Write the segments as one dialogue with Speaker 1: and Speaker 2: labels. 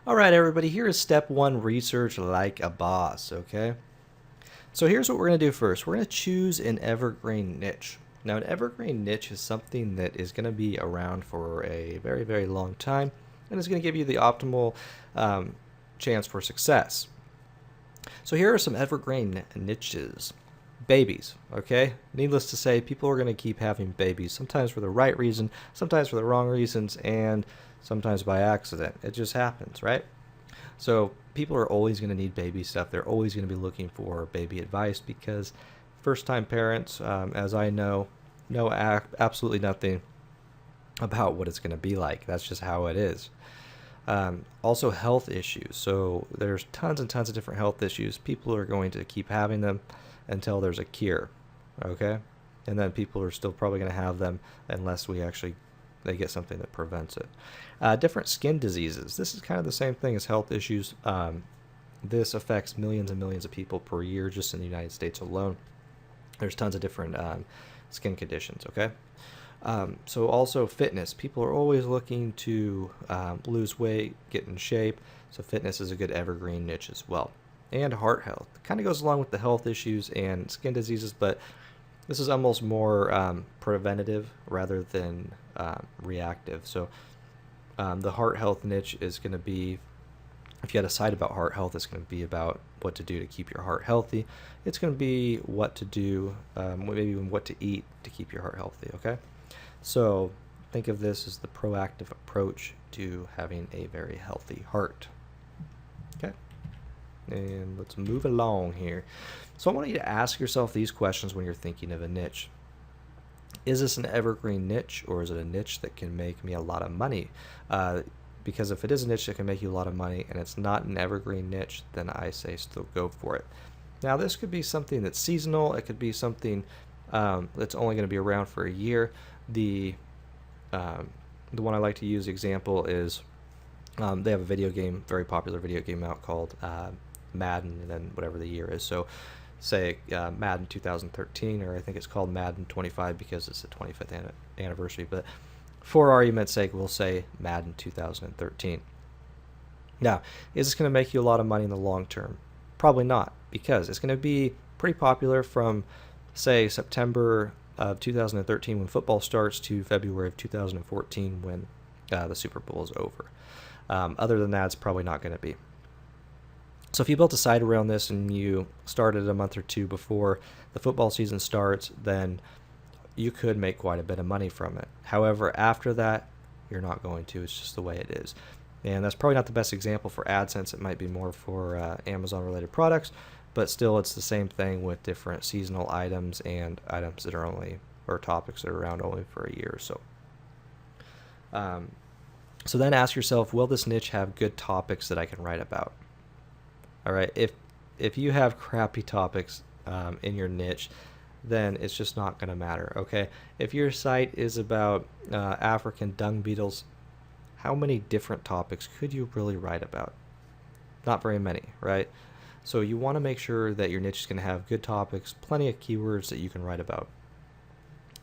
Speaker 1: All right, everybody, here is step one, research like a boss, okay? So here's what we're going to do first. We're going to choose an evergreen niche. Now, an evergreen niche is something that is going to be around for a very, very long time and is going to give you the optimal um, chance for success. So here are some evergreen niches. Babies, okay? Needless to say, people are going to keep having babies, sometimes for the right reason, sometimes for the wrong reasons, and sometimes by accident. It just happens, right? So people are always going to need baby stuff. They're always going to be looking for baby advice because first-time parents, as I know absolutely nothing about what it's going to be like. That's just how it is. Also, health issues. So there's tons and tons of different health issues. People are going to keep having them until there's a cure. Okay, and then people are still probably going to have them unless they get something that prevents it. Different skin diseases. This is kind of the same thing as health issues. This affects millions and millions of people per year just in the United States alone. There's tons of different skin conditions, okay? So also fitness. People are always looking to lose weight, get in shape. So fitness is a good evergreen niche as well. And heart health. Kind of goes along with the health issues and skin diseases, but this is almost more preventative rather than reactive. So the heart health niche is going to be, if you had a site about heart health, it's going to be about what to do to keep your heart healthy. It's going to be what to do, maybe even what to eat to keep your heart healthy, okay? So think of this as the proactive approach to having a very healthy heart. Okay? And let's move along here. So I want you to ask yourself these questions when you're thinking of a niche. Is this an evergreen niche, or is it a niche that can make me a lot of money? Because if it is a niche that can make you a lot of money and it's not an evergreen niche, then I say still go for it. Now, this could be something that's seasonal. It could be something that's only going to be around for a year. The one I like to use example is they have a video game, very popular video game out called Madden, and then whatever the year is. So say Madden 2013, or I think it's called Madden 25 because it's the 25th anniversary. But for argument's sake, we'll say Madden 2013. Now, is this going to make you a lot of money in the long term? Probably not, because it's going to be pretty popular from, say, September of 2013 when football starts to February of 2014 when the Super Bowl is over. Other than that, it's probably not going to be. So if you built a site around this and you started a month or two before the football season starts, then you could make quite a bit of money from it. However, after that, you're not going to. It's just the way it is. And that's probably not the best example for AdSense. It might be more for Amazon-related products, but still it's the same thing with different seasonal items and items that are only, or topics that are around only for a year or so. So then ask yourself, will this niche have good topics that I can write about? All right, if you have crappy topics in your niche, then it's just not going to matter, okay? If your site is about African dung beetles, how many different topics could you really write about? Not very many, right? So you want to make sure that your niche is going to have good topics, plenty of keywords that you can write about.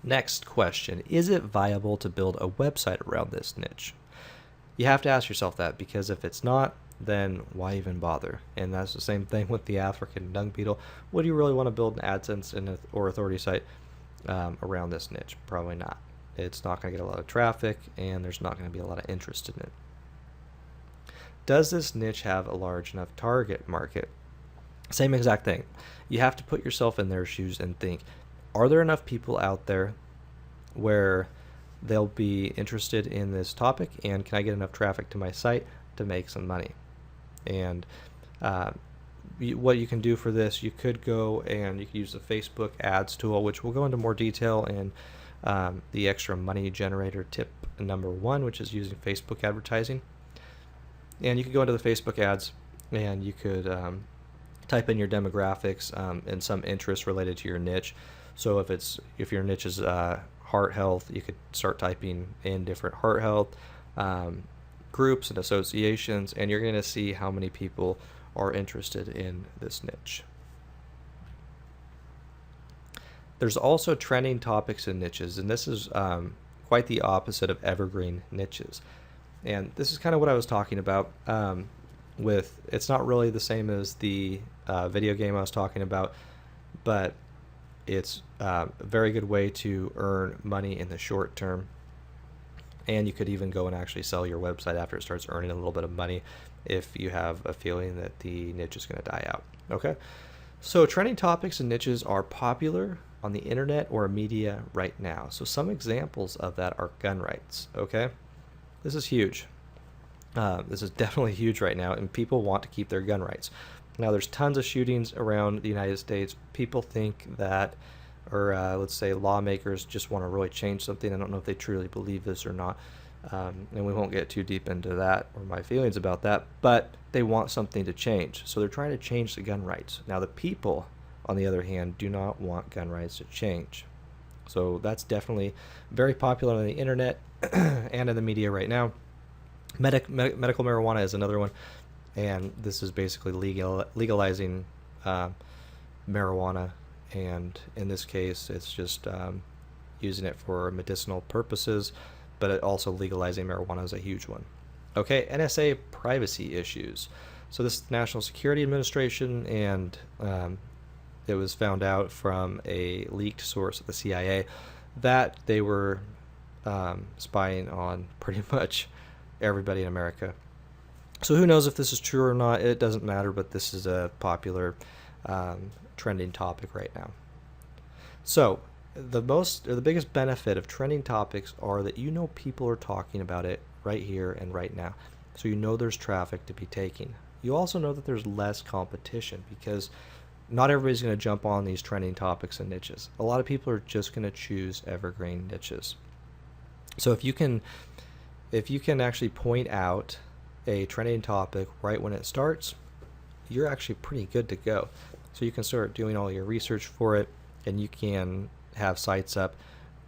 Speaker 1: Next question, is it viable to build a website around this niche? You have to ask yourself that, because if it's not, then why even bother? And that's the same thing with the African dung beetle. Would you really want to build an AdSense or authority site around this niche? Probably not. It's not going to get a lot of traffic, and there's not going to be a lot of interest in it. Does this niche have a large enough target market? Same exact thing. You have to put yourself in their shoes and think, are there enough people out there where they'll be interested in this topic, and can I get enough traffic to my site to make some money? And what you can do for this, you could go and you can use the Facebook ads tool, which we'll go into more detail in the extra money generator tip number 1, which is using Facebook advertising. And you could go into the Facebook ads and you could type in your demographics and some interest related to your niche. So if your niche is heart health, you could start typing in different heart health groups and associations, and you're going to see how many people are interested in this niche. There's also trending topics and niches, and this is quite the opposite of evergreen niches. And this is kind of what I was talking about with, it's not really the same as the video game I was talking about, but it's a very good way to earn money in the short term. And you could even go and actually sell your website after it starts earning a little bit of money if you have a feeling that the niche is going to die out. Okay, so trending topics and niches are popular on the internet or media right now. So some examples of that are gun rights. Okay, this is huge. This is definitely huge right now, and people want to keep their gun rights. Now, there's tons of shootings around the United States. People think that, or let's say lawmakers just want to really change something. I don't know if they truly believe this or not, and we won't get too deep into that or my feelings about that, but they want something to change. So they're trying to change the gun rights. Now, the people, on the other hand, do not want gun rights to change. So that's definitely very popular on the internet and in the media right now. Medical marijuana is another one, and this is basically legalizing marijuana, and in this case it's just using it for medicinal purposes, but it also legalizing marijuana is a huge one. Okay, NSA privacy issues. So this is National Security Administration, and it was found out from a leaked source at the CIA that they were spying on pretty much everybody in America. So who knows if this is true or not? It doesn't matter, but this is a popular trending topic right now. So the biggest benefit of trending topics are that you know people are talking about it right here and right now. So you know there's traffic to be taken. You also know that there's less competition because not everybody's going to jump on these trending topics and niches. A lot of people are just going to choose evergreen niches. So if you can actually point out a trending topic right when it starts, you're actually pretty good to go. So you can start doing all your research for it, and you can have sites up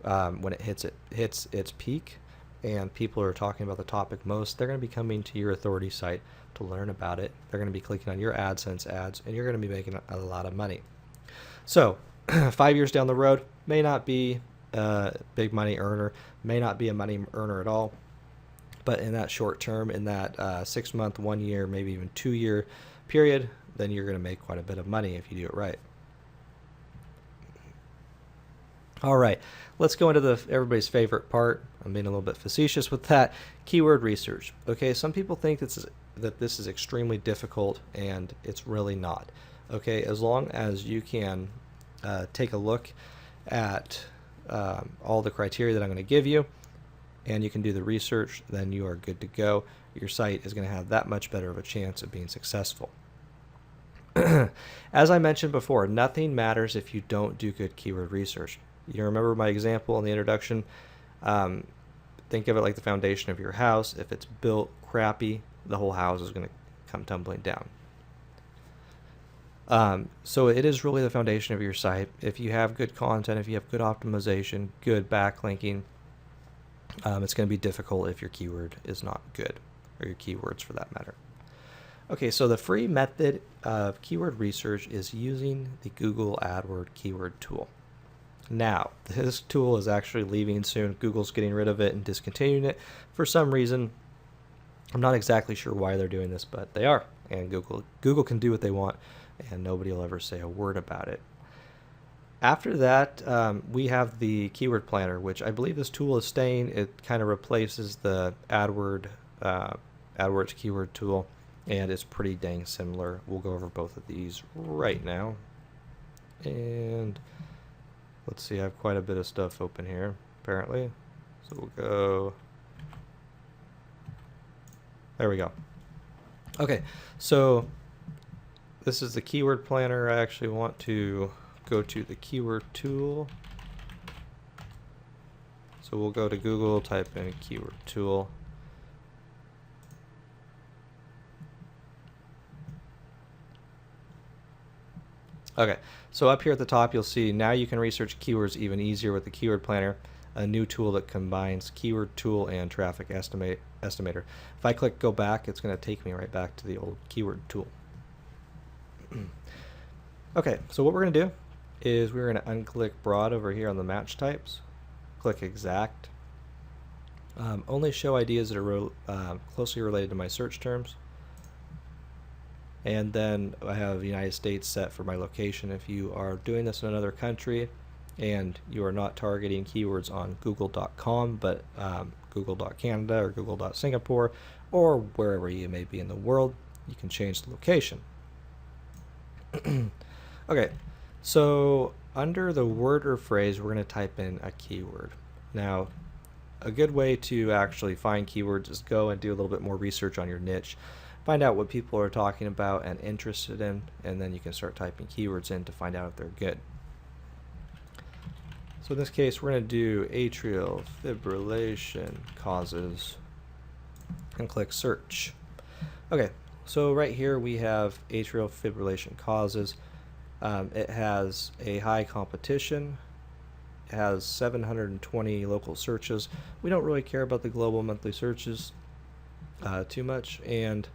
Speaker 1: when it hits its peak and people are talking about the topic most. They're going to be coming to your authority site to learn about it. They're going to be clicking on your AdSense ads, and you're going to be making a lot of money. So 5 years down the road, may not be a big money earner, may not be a money earner at all, but in that short term, in that 6 month, 1 year, maybe even 2 year period, then you're going to make quite a bit of money if you do it right. All right, let's go into everybody's favorite part. I'm being a little bit facetious with that. Keyword research. Okay, some people think that this is extremely difficult, and it's really not. Okay, as long as you can take a look at all the criteria that I'm going to give you, and you can do the research, then you are good to go. Your site is going to have that much better of a chance of being successful. As I mentioned before, nothing matters if you don't do good keyword research. You remember my example in the introduction? Think of it like the foundation of your house. If it's built crappy, the whole house is going to come tumbling down. So it is really the foundation of your site. If you have good content, if you have good optimization, good backlinking, it's going to be difficult if your keyword is not good, or your keywords for that matter. Okay, so the free method of keyword research is using the Google AdWords keyword tool. Now, this tool is actually leaving soon. Google's getting rid of it and discontinuing it for some reason. I'm not exactly sure why they're doing this, but they are. And Google can do what they want, and nobody will ever say a word about it. After that, we have the keyword planner, which I believe this tool is staying. It kind of replaces the AdWords keyword tool, and it's pretty dang similar. We'll go over both of these right now. And let's see, I have quite a bit of stuff open here, apparently. So we'll go. There we go. Okay, so this is the keyword planner. I actually want to go to the keyword tool. So we'll go to Google, type in keyword tool. Okay, so up here at the top you'll see now you can research keywords even easier with the keyword planner, a new tool that combines keyword tool and traffic estimator. If I click go back, it's going to take me right back to the old keyword tool. Okay, so what we're going to do is we're going to unclick broad over here on the match types, click exact, Only show ideas that are closely related to my search terms. And then I have United States set for my location. If you are doing this in another country and you are not targeting keywords on google.com, but google.canada or google.singapore or wherever you may be in the world, you can change the location. Okay, so under the word or phrase, we're going to type in a keyword. Now, a good way to actually find keywords is go and do a little bit more research on your niche. Find out what people are talking about and interested in, and then you can start typing keywords in to find out if they're good. So in this case, we're going to do atrial fibrillation causes and click search. Okay, so right here we have atrial fibrillation causes. It has a high competition. It has 720 local searches. We don't really care about the global monthly searches too much, and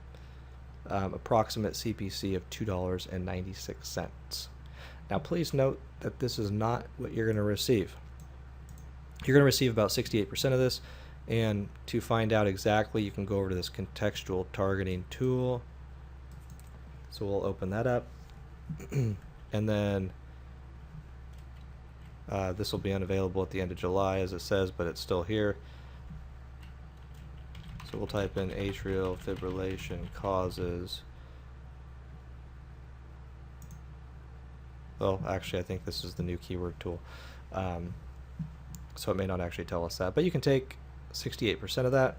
Speaker 1: approximate CPC of $2.96. Now please note that this is not what you're going to receive. You're going to receive about 68% of this, and to find out exactly, you can go over to this contextual targeting tool. So we'll open that up, and then this will be unavailable at the end of July, as it says, but it's still here. So we'll type in atrial fibrillation causes. Well, actually, I think this is the new keyword tool. So it may not actually tell us that, but you can take 68% of that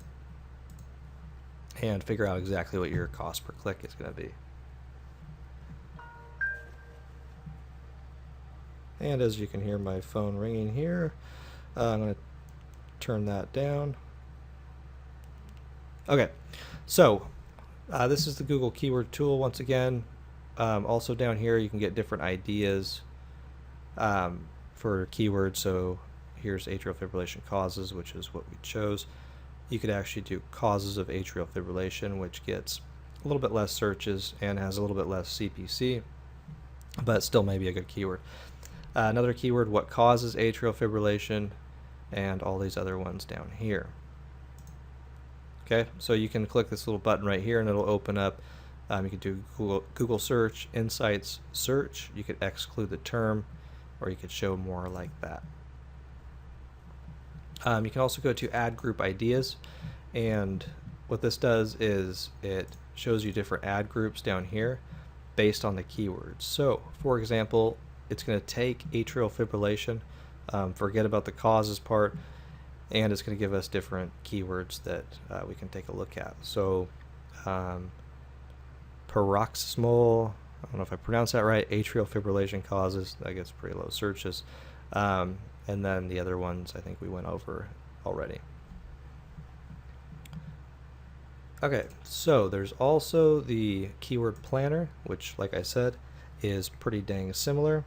Speaker 1: and figure out exactly what your cost per click is going to be. And as you can hear my phone ringing here, I'm going to turn that down. Okay, so this is the Google keyword tool once again. Also down here you can get different ideas for keywords. So here's atrial fibrillation causes, which is what we chose. You could actually do causes of atrial fibrillation, which gets a little bit less searches and has a little bit less CPC, but still may be a good keyword. Another keyword, what causes atrial fibrillation, and all these other ones down here. Okay, so you can click this little button right here and it'll open up. You can do Google search, insights search. You could exclude the term, or you could show more like that. You can also go to add group ideas, and what this does is it shows you different ad groups down here based on the keywords. So for example, it's going to take atrial fibrillation, forget about the causes part, and it's going to give us different keywords that we can take a look at. So paroxysmal, I don't know if I pronounced that right, atrial fibrillation causes, that gets pretty low searches. And then the other ones I think we went over already. Okay, so there's also the keyword planner, which like I said is pretty dang similar.